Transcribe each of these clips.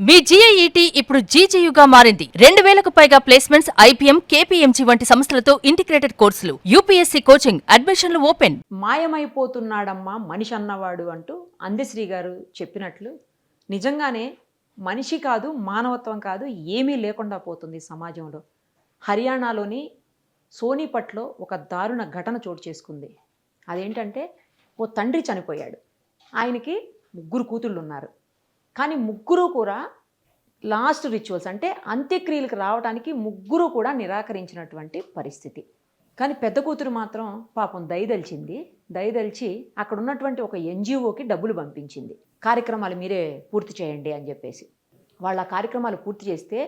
మీ జీఐఈటీ ఇప్పుడు జీజేయుగా మారింది. 2000కు పైగా ప్లేస్మెంట్స్, ఐపీఎం, కేపీఎంజీ వంటి సంస్థలతో ఇంటిగ్రేటెడ్ కోర్సులు. యూపీఎస్సీ కోచింగ్, అడ్మిషన్లు ఓపెన్. మాయమైపోతున్నాడమ్మా మనిషి అన్నవాడు అంటూ అందశ్రీ గారు చెప్పినట్లు నిజంగానే మనిషి కాదు, మానవత్వం కాదు, ఏమీ లేకుండా పోతుంది సమాజంలో. హర్యానాలోని సోనీపట్లో ఒక దారుణ ఘటన చోటు చేసుకుంది. అదేంటంటే ఓ తండ్రి చనిపోయాడు. ఆయనకి 3 కూతుళ్ళు ఉన్నారు. కానీ 3 కూడా లాస్ట్ రిచువల్స్ అంటే అంత్యక్రియలకు రావడానికి 3 కూడా నిరాకరించినటువంటి పరిస్థితి. కానీ పెద్ద కూతురు మాత్రం పాపం దయదలిచి అక్కడ ఉన్నటువంటి ఒక ఎన్జిఓకి డబ్బులు పంపించింది. కార్యక్రమాలు మీరే పూర్తి చేయండి అని చెప్పేసి. వాళ్ళ కార్యక్రమాలు పూర్తి చేస్తే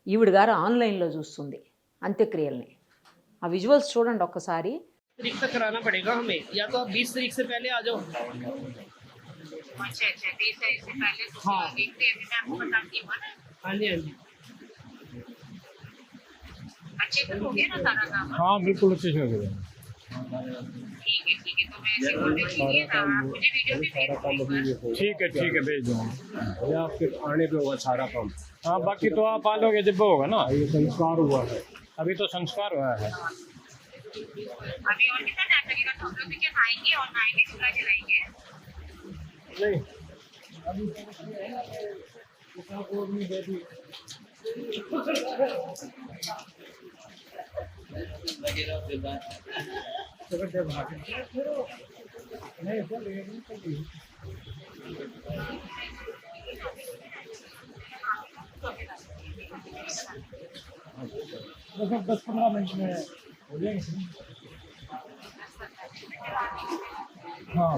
ఈవిడ గారు ఆన్లైన్లో చూస్తుంది అంత్యక్రియల్ని. ఆ విజువల్స్ చూడండి ఒక్కసారి. तारीख तक कराना पड़ेगा हमें, या तो आप 20 तारीख से पहले आ जाओ। अच्छा 20 तारीख से पहले तो हाँ। देखते हैं, मैं आपको बताती हूँ ना। हाँ जी, हाँ जी। अच्छे से हो गया ना सारा काम? हाँ बिल्कुल अच्छे से हो गया। ठीक है, तो मैं ऐसे बोल रही ना, आप मुझे वीडियो भी भेज दो। ठीक है भेज दूँगा। ये आपके आने पे होगा सारा काम। हाँ बाकी तो आप आ लोगे जब होगा ना। ये संस्कार हुआ है, अभी तो संस्कार हुआ है। अभी और कितना टाइम लगेगा? तो हम लोग भी क्या खाएंगे और नाएंगे, चूल्हा जलाएंगे? नहीं अभी को नहीं बेटी नहीं चल 10-15 मिनट में हो जाएंगे। हाँ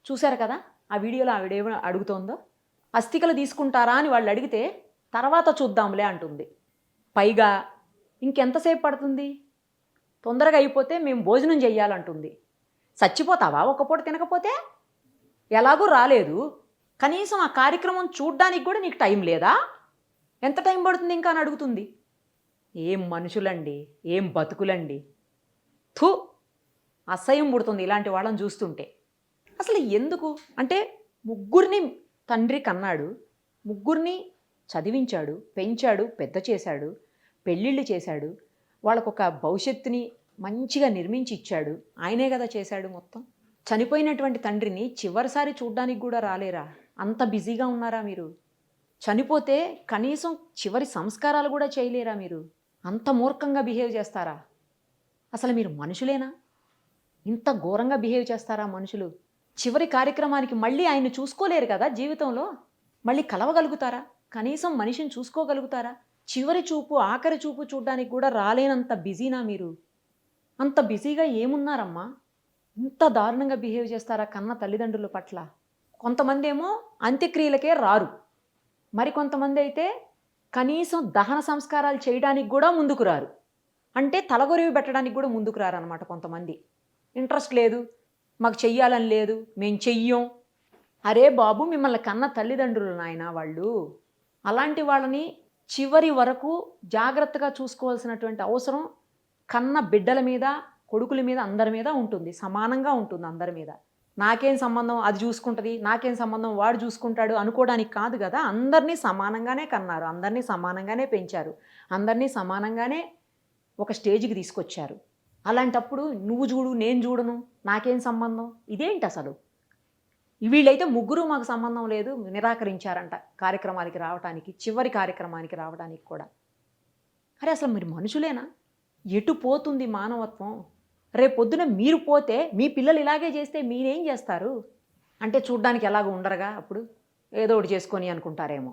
చూశారు కదా ఆ వీడియోలో ఆవిడేమో అడుగుతోందో. అస్థికలు తీసుకుంటారా అని వాళ్ళు అడిగితే తర్వాత చూద్దాంలే అంటుంది. పైగా ఇంకెంతసేపు పడుతుంది, తొందరగా అయిపోతే మేము భోజనం చెయ్యాలంటుంది. చచ్చిపోతావా ఒక పూట తినకపోతే? ఎలాగూ రాలేదు, కనీసం ఆ కార్యక్రమం చూడ్డానికి కూడా నీకు టైం లేదా? ఎంత టైం పడుతుంది ఇంకా అని అడుగుతుంది. ఏం మనుషులండి, ఏం బతుకులండి. థూ, అసహ్యం పుడుతుంది ఇలాంటి వాళ్ళని చూస్తుంటే. అసలు ఎందుకు అంటే 3 తండ్రి కన్నాడు, 3 చదివించాడు, పెంచాడు, పెద్ద చేశాడు, పెళ్ళిళ్ళు చేశాడు, వాళ్ళకొక భవిష్యత్తుని మంచిగా నిర్మించి ఇచ్చాడు. ఆయనే కదా చేశాడు మొత్తం. చనిపోయినటువంటి తండ్రిని చివరిసారి చూడ్డానికి కూడా రాలేరా? అంత బిజీగా ఉన్నారా మీరు? చనిపోతే కనీసం చివరి సంస్కారాలు కూడా చేయలేరా మీరు? అంత మూర్ఖంగా బిహేవ్ చేస్తారా? అసలు మీరు మనుషులేనా? ఇంత ఘోరంగా బిహేవ్ చేస్తారా మనుషులు? చివరి కార్యక్రమానికి మళ్ళీ ఆయన్ని చూసుకోలేరు కదా జీవితంలో. మళ్ళీ కలవగలుగుతారా? కనీసం మనిషిని చూసుకోగలుగుతారా? చివరి చూపు, ఆఖరి చూపు చూడడానికి కూడా రాలేనంత బిజీనా మీరు? అంత బిజీగా ఏమున్నారమ్మా? ఇంత దారుణంగా బిహేవ్ చేస్తారా కన్న తల్లిదండ్రుల పట్ల? కొంతమంది ఏమో అంత్యక్రియలకే రారు, మరి కొంతమంది అయితే కనీసం దహన సంస్కారాలు చేయడానికి కూడా ముందుకు రారు. అంటే తలగొరివి పెట్టడానికి కూడా ముందుకు రారనమాట. కొంతమంది ఇంట్రెస్ట్ లేదు, మాకు చెయ్యాలని లేదు, మేము చెయ్యం. అరే బాబు, మిమ్మల్ని కన్న తల్లిదండ్రులు నాయన వాళ్ళు. అలాంటి వాళ్ళని చివరి వరకు జాగ్రత్తగా చూసుకోవాల్సినటువంటి అవసరం కన్న బిడ్డల మీద, కొడుకుల మీద, అందరి మీద ఉంటుంది. సమానంగా ఉంటుంది అందరి మీద. నాకేం సంబంధం, అది చూసుకుంటుంది, నాకేం సంబంధం, వాడు చూసుకుంటాడు అనుకోవడానికి కాదు కదా. అందరినీ సమానంగానే కన్నారు, అందరినీ సమానంగానే పెంచారు, అందరినీ సమానంగానే ఒక స్టేజ్కి తీసుకొచ్చారు. అలాంటప్పుడు నువ్వు చూడు, నేను చూడను, నాకేం సంబంధం, ఇదేంటి అసలు? వీళ్ళైతే 3 మాకు సంబంధం లేదు నిరాకరించారంట కార్యక్రమానికి రావడానికి, చివరి కార్యక్రమానికి రావడానికి కూడా. అరే అసలు మీరు మనుషులేనా? ఎటు పోతుంది మానవత్వం? రేపొద్దున మీరు పోతే మీ పిల్లలు ఇలాగే చేస్తే మీరేం చేస్తారు? అంటే చూడ్డానికి ఎలాగో ఉండరుగా, అప్పుడు ఏదో ఒకటి చేసుకొని అనుకుంటారేమో.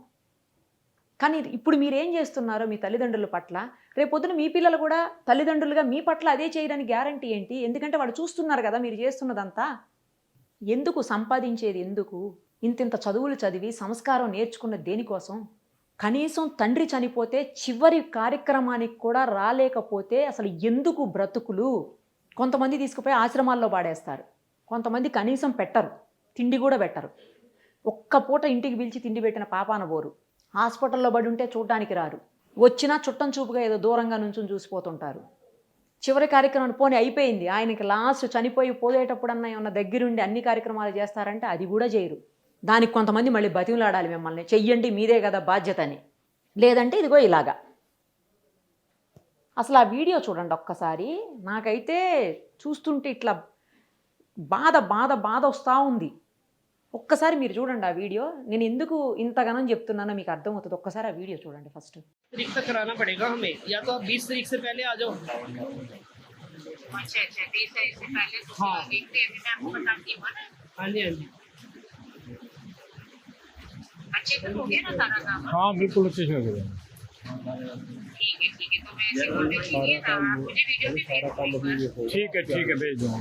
కానీ ఇప్పుడు మీరేం చేస్తున్నారో మీ తల్లిదండ్రుల పట్ల, రేపొద్దున మీ పిల్లలు కూడా తల్లిదండ్రులుగా మీ పట్ల అదే చేయడానికి గ్యారంటీ ఏంటి? ఎందుకంటే వాళ్ళు చూస్తున్నారు కదా మీరు చేస్తున్నదంతా. ఎందుకు సంపాదించేది? ఎందుకు ఇంతింత చదువులు చదివి సంస్కారం నేర్చుకున్న దేనికోసం? కనీసం తండ్రి చనిపోతే చివరి కార్యక్రమానికి కూడా రాలేకపోతే అసలు ఎందుకు బ్రతుకులు? కొంతమంది తీసుకుపోయి ఆశ్రమాల్లో పాడేస్తారు, కొంతమంది కనీసం పెట్టరు, తిండి కూడా పెట్టరు. ఒక్క పూట ఇంటికి పిలిచి తిండి పెట్టిన పాపాన పోరు. హాస్పిటల్లో పడి ఉంటే చూడడానికి రారు, వచ్చినా చుట్టం చూపుగా ఏదో దూరంగా నుంచుని చూసిపోతుంటారు. చివరి కార్యక్రమం పోనీ అయిపోయింది, ఆయనకి లాస్ట్ చనిపోయి పోయేటప్పుడన్నా ఏమన్నా దగ్గరుండి అన్ని కార్యక్రమాలు చేస్తారంటే అది కూడా చేయరు. దానికి కొంతమంది మళ్ళీ బతిమలాడాలి మిమ్మల్ని, చెయ్యండి మీదే కదా బాధ్యత అని. లేదంటే ఇదిగో ఇలాగా. అసలు ఆ వీడియో చూడండి ఒక్కసారి. నాకైతే చూస్తుంటే ఇట్లా బాధ బాధ బాధ వస్తూ ఉంది. ఒక్కసారి మీరు చూడండి ఆ వీడియో. నేను ఎందుకు ఇంతగానం చెప్తున్నానో మీకు అర్థమవుతుంది. ఒక్కసారి ఆ వీడియో చూడండి ఫస్ట్. तारीख तक कराना पड़ेगा हमें, या तो आप 20 तारीख से पहले आ जाओ। अच्छा 20 तारीख से पहले तो हाँ। देखते हैं, मैं आपको बताती हूँ ना। हाँ जी हाँ जी। अच्छे से हो गया ना सारा काम? हाँ बिल्कुल अच्छे से हो गया। ठीक है तो मैं ऐसे बोलने कीजिए ना, आप मुझे वीडियो भी भेज दीजिए। ठीक है भेज दूँगा।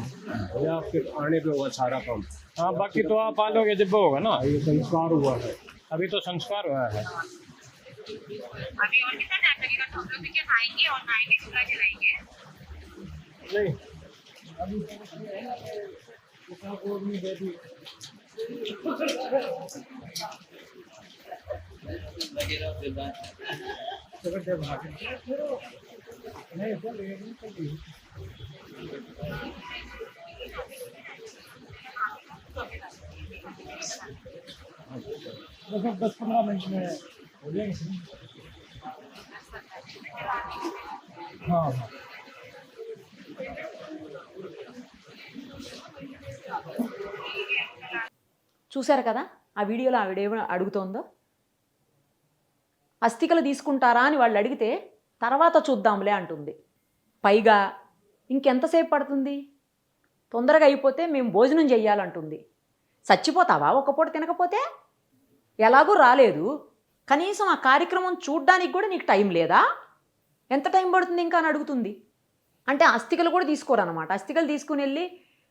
ये आपके आने पे होगा सारा काम। हाँ बाकी तो आप आ लोगे जब होगा ना, ये संस्कार हुआ है, अभी तो संस्कार हुआ है। अभी और कितना टाइम लगेगा? तो हम लोग भी क्या आएंगे और आएंगे चूल्हा जलाएंगे? नहीं नहीं 10-15 मिनट में हो जाएंगे। हाँ చూశారు కదా ఆ వీడియోలో ఆవిడేమో అడుగుతోందో. అస్థికలు తీసుకుంటారా అని వాళ్ళు అడిగితే తర్వాత చూద్దాంలే అంటుంది. పైగా ఇంకెంతసేపు పడుతుంది, తొందరగా అయిపోతే మేము భోజనం చెయ్యాలంటుంది. చచ్చిపోతావా ఒక పూట తినకపోతే? ఎలాగూ రాలేదు, కనీసం ఆ కార్యక్రమం చూడ్డానికి కూడా నీకు టైం లేదా? ఎంత టైం పడుతుంది ఇంకా అని అడుగుతుంది. అంటే అస్థికలు కూడా తీసుకోరన్నమాట. అస్థికలు తీసుకుని వెళ్ళి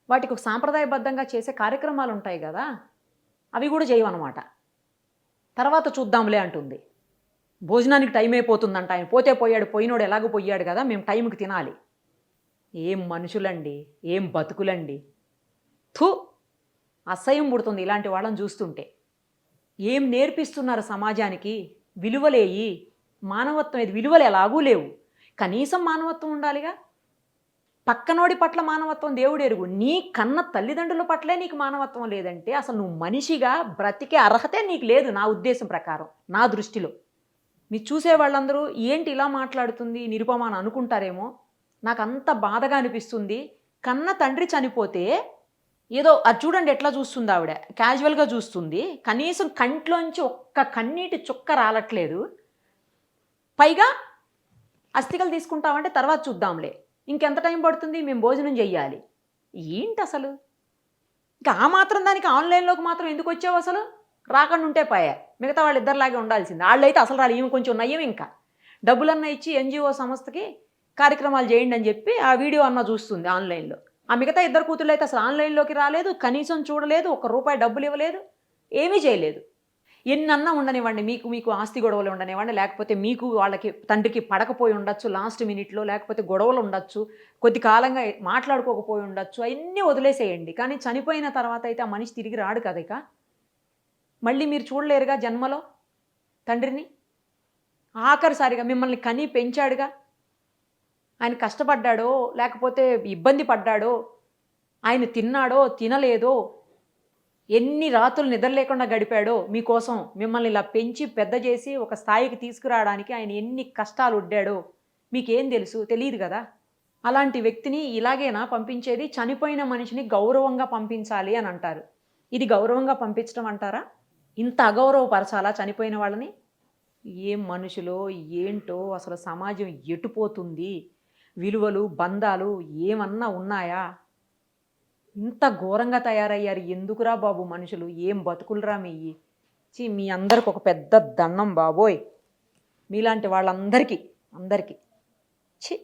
వాటికి ఒక సాంప్రదాయబద్ధంగా చేసే కార్యక్రమాలు ఉంటాయి కదా, అవి కూడా చేయవన్నమాట. తర్వాత చూద్దాంలే అంటుంది. భోజనానికి టైం అయిపోతుందంట. ఆయన పోతే పోయాడు, పోయినోడు ఎలాగో పోయాడు కదా, మేము టైంకి తినాలి. ఏం మనుషులండి, ఏం బతుకులండి. థు, అసహ్యం పుడుతుంది ఇలాంటి వాళ్ళని చూస్తుంటే. ఏం నేర్పిస్తున్నారు సమాజానికి? విలువలేయి, మానవత్వం ఏది? విలువలు ఎలాగూ లేవు. కనీసం మానవత్వం ఉండాలిగా. పక్కనోడి పట్ల మానవత్వం దేవుడు ఎరుగు. నీ కన్న తల్లిదండ్రుల పట్లే నీకు మానవత్వం లేదంటే అసలు నువ్వు మనిషిగా బ్రతికే అర్హతే నీకు లేదు, నా ఉద్దేశం ప్రకారం, నా దృష్టిలో. మీరు చూసే వాళ్ళందరూ ఏంటి ఇలా మాట్లాడుతుంది నిరుపమ అని అనుకుంటారేమో. నాకు అంత బాధగా అనిపిస్తుంది. కన్న తండ్రి చనిపోతే ఏదో అది చూడండి ఎట్లా చూస్తుంది ఆవిడ, క్యాజువల్గా చూస్తుంది. కనీసం కంట్లోంచి ఒక్క కన్నీటి చుక్క రాలట్లేదు. పైగా అస్థికలు తీసుకుంటామంటే తర్వాత చూద్దాంలే, ఇంకెంత టైం పడుతుంది, మేము భోజనం చెయ్యాలి. ఏంటి అసలు? ఇంకా ఆ మాత్రం దానికి ఆన్లైన్లోకి మాత్రం ఎందుకు వచ్చావు? అసలు రాకుండా ఉంటే పాయా, మిగతా వాళ్ళు ఇద్దరిలాగే ఉండాల్సింది. వాళ్ళైతే అసలు రాలి, ఈమె కొంచెం నయ్యం. ఇంకా డబ్బులన్నా ఇచ్చి ఎన్జిఓ సంస్థకి కార్యక్రమాలు చేయండి అని చెప్పి ఆ వీడియో అన్న చూస్తుంది ఆన్లైన్లో. ఆ మిగతా ఇద్దరు కూతుళ్ళు అయితే అసలు ఆన్లైన్లోకి రాలేదు, కనీసం చూడలేదు, ₹1 డబ్బులు ఇవ్వలేదు, ఏమీ చేయలేదు. ఎన్నన్నా ఉండనివ్వండి, మీకు ఆస్తి గొడవలు ఉండనివ్వండి, లేకపోతే మీకు వాళ్ళకి తండ్రికి పడకపోయి ఉండొచ్చు లాస్ట్ మినిట్లో, లేకపోతే గొడవలు ఉండొచ్చు, కొద్ది కాలంగా మాట్లాడుకోకపోయి ఉండొచ్చు, అవన్నీ వదిలేసేయండి. కానీ చనిపోయిన తర్వాత అయితే ఆ మనిషి తిరిగి రాడు కదా. ఇక మళ్ళీ మీరు చూడలేరుగా జన్మలో తండ్రిని. ఆఖరిసారిగా మిమ్మల్ని కని పెంచాడుగా. ఆయన కష్టపడ్డాడో లేకపోతే ఇబ్బంది పడ్డాడో, ఆయన తిన్నాడో తినలేదో, ఎన్ని రాత్రులు నిద్ర లేకుండా గడిపాడో మీకోసం, మిమ్మల్ని ఇలా పెంచి పెద్ద చేసి ఒక స్థాయికి తీసుకురావడానికి ఆయన ఎన్ని కష్టాలు ఉడ్డాడో మీకేం తెలుసు? తెలియదు కదా. అలాంటి వ్యక్తిని ఇలాగేనా పంపించేది? చనిపోయిన మనిషిని గౌరవంగా పంపించాలి అని అంటారు. ఇది గౌరవంగా పంపించడం అంటారా? ఇంత అగౌరవపరచాలా చనిపోయిన వాళ్ళని? ఏం మనుషులో ఏంటో, అసలు సమాజం ఎటుపోతుంది? విలువలు బంధాలు ఏమన్నా ఉన్నాయా? ఇంత ఘోరంగా తయారయ్యారు. ఎందుకురా బాబు మనుషులు? ఏం బతుకులరా మీయి? మీ అందరికి ఒక పెద్ద దండం బాబోయ్. మీలాంటి వాళ్ళందరికీ ఛీ.